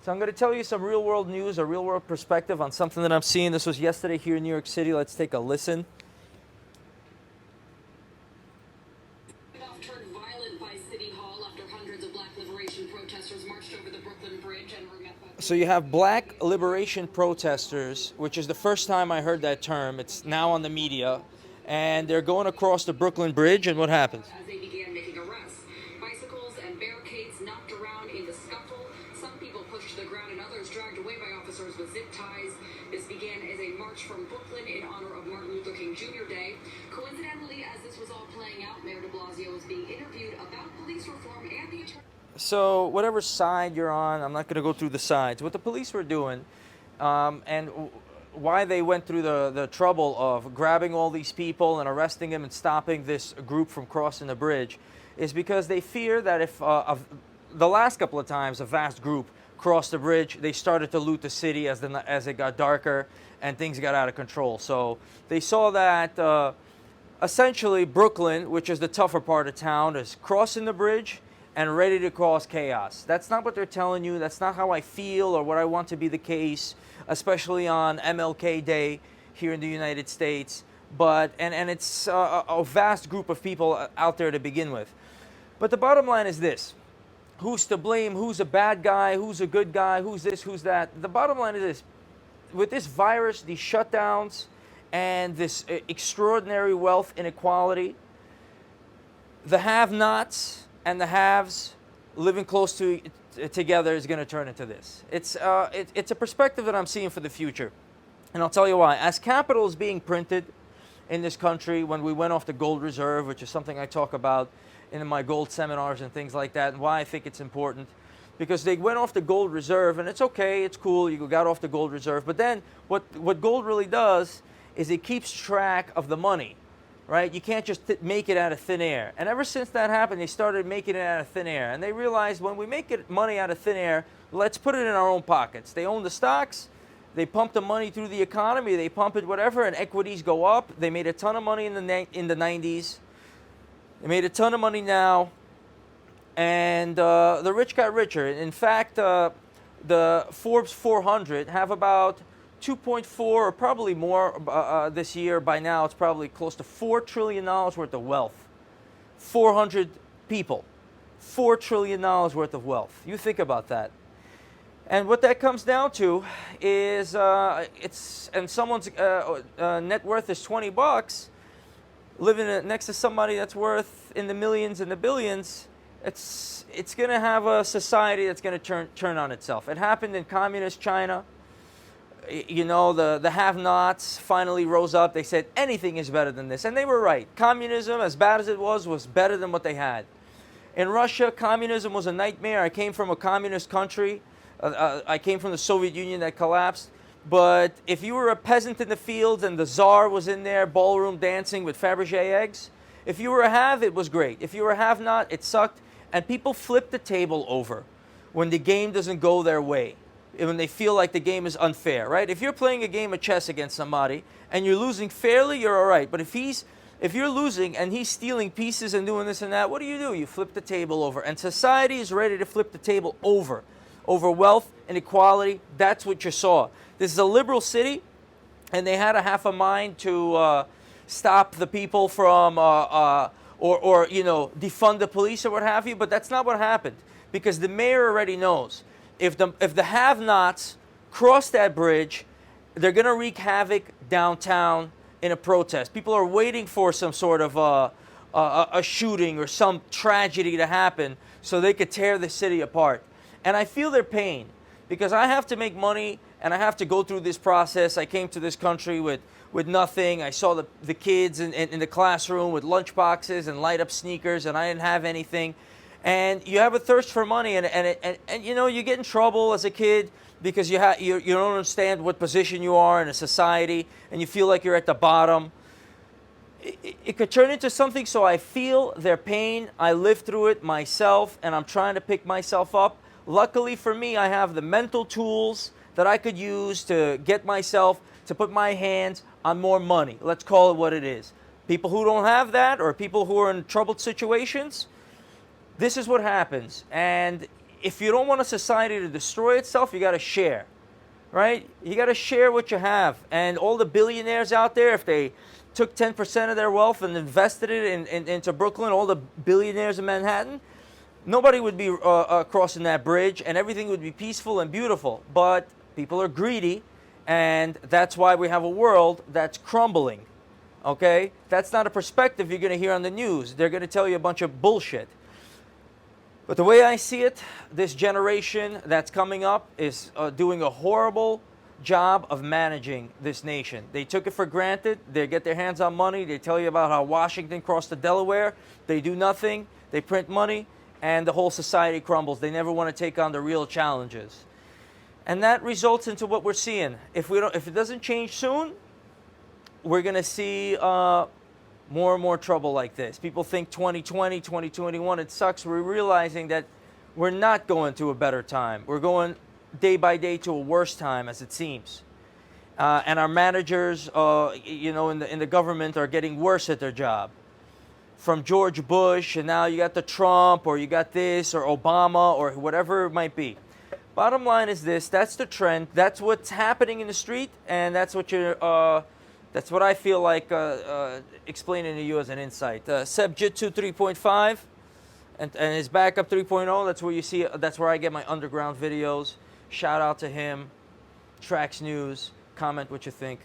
So I'm going to tell you some real world news, a real world perspective on something that I'm seeing. This was yesterday here in New York City. Let's take a listen. Turned violent by City Hall after hundreds of Black Liberation protesters marched over the Brooklyn Bridge and were met by... So you have Black Liberation protesters, which is the first time I heard that term. It's now on the media. And they're going across the Brooklyn Bridge, and what happens? As they began making arrests, bicycles and barricades knocked around in the scuffle. Some people pushed to the ground and others dragged away by officers with zip ties. This began as a march from Brooklyn in honor of Martin Luther King Jr. Day. Coincidentally, as this was all playing out, Mayor de Blasio was being interviewed about police reform and the attorney. So whatever side you're on, I'm not going to go through the sides. What the police were doing, and why they went through the trouble of grabbing all these people and arresting them and stopping this group from crossing the bridge, is because they fear that if the last couple of times a vast group crossed the bridge, they started to loot the city as it got darker and things got out of control. So they saw that essentially Brooklyn, which is the tougher part of town, is crossing the bridge and ready to cause chaos. That's not what they're telling you. That's not how I feel or what I want to be the case, especially on MLK Day here in the United States. But and it's a vast group of people out there to begin with. But the bottom line is this: who's to blame? Who's a bad guy? Who's a good guy? Who's this? Who's that? The bottom line is this: with this virus, these shutdowns, and this extraordinary wealth inequality, the have-nots and the haves living close to together is going to turn into this. It's a perspective that I'm seeing for the future. And I'll tell you why. As capital is being printed in this country, when we went off the gold reserve, which is something I talk about in my gold seminars and things like that, and why I think it's important, because they went off the gold reserve, and it's okay, it's cool, you got off the gold reserve, but then what gold really does is it keeps track of the money. Right? You can't just make it out of thin air. And ever since that happened, they started making it out of thin air. And they realized when we make money out of thin air, let's put it in our own pockets. They own the stocks. They pump the money through the economy. They pump it whatever, and equities go up. They made a ton of money in the 90s. They made a ton of money now. And the rich got richer. In fact, the Forbes 400 have about 2.4 or probably more this year. By now it's probably close to $4 trillion worth of wealth. 400 people, $4 trillion worth of wealth. You think about that. And what that comes down to is and someone's net worth is 20 bucks, living next to somebody that's worth in the millions and the billions. It's going to have a society that's going to turn on itself. It happened in communist China. You know, the have-nots finally rose up. They said anything is better than this. And they were right. Communism, as bad as it was better than what they had. In Russia, communism was a nightmare. I came from a communist country. I came from the Soviet Union that collapsed. But if you were a peasant in the fields and the Tsar was in there ballroom dancing with Fabergé eggs, if you were a have, it was great. If you were a have-not, it sucked. And people flip the table over when the game doesn't go their way, when they feel like the game is unfair, right? If you're playing a game of chess against somebody and you're losing fairly, you're all right. But if you're losing and he's stealing pieces and doing this and that, what do? You flip the table over. And society is ready to flip the table over wealth and equality. That's what you saw. This is a liberal city, and they had a half a mind to stop the people from or defund the police or what have you. But that's not what happened, because the mayor already knows. If the have-nots cross that bridge, they're going to wreak havoc downtown in a protest. People are waiting for some sort of a shooting or some tragedy to happen so they could tear the city apart. And I feel their pain, because I have to make money and I have to go through this process. I came to this country with nothing. I saw the kids in the classroom with lunch boxes and light-up sneakers, and I didn't have anything. And you have a thirst for money, and you know, you get in trouble as a kid because you don't understand what position you are in a society, and you feel like you're at the bottom. It could turn into something, so I feel their pain. I live through it myself, and I'm trying to pick myself up. Luckily for me, I have the mental tools that I could use to get myself to put my hands on more money. Let's call it what it is. People who don't have that, or people who are in troubled situations, this is what happens. And if you don't want a society to destroy itself, you got to share, right? You got to share what you have. And all the billionaires out there, if they took 10% of their wealth and invested it into Brooklyn, all the billionaires in Manhattan, nobody would be crossing that bridge, and everything would be peaceful and beautiful. But people are greedy, and that's why we have a world that's crumbling, okay? That's not a perspective you're going to hear on the news. They're going to tell you a bunch of bullshit. But the way I see it, this generation that's coming up is doing a horrible job of managing this nation. They took it for granted. They get their hands on money. They tell you about how Washington crossed the Delaware. They do nothing. They print money, and the whole society crumbles. They never want to take on the real challenges. And that results into what we're seeing. If it doesn't change soon, we're going to see more and more trouble like this. People think 2020, 2021, it sucks. We're realizing that we're not going to a better time. We're going day by day to a worse time, as it seems. And our managers, in the government are getting worse at their job. From George Bush, and now you got the Trump, or you got this, or Obama, or whatever it might be. Bottom line is this: that's the trend. That's what's happening in the street, and that's what that's what I feel like explaining to you as an insight. Seb Jitsu 3.5 and his backup 3.0. That's where you see. That's where I get my underground videos. Shout out to him. Trax News. Comment what you think.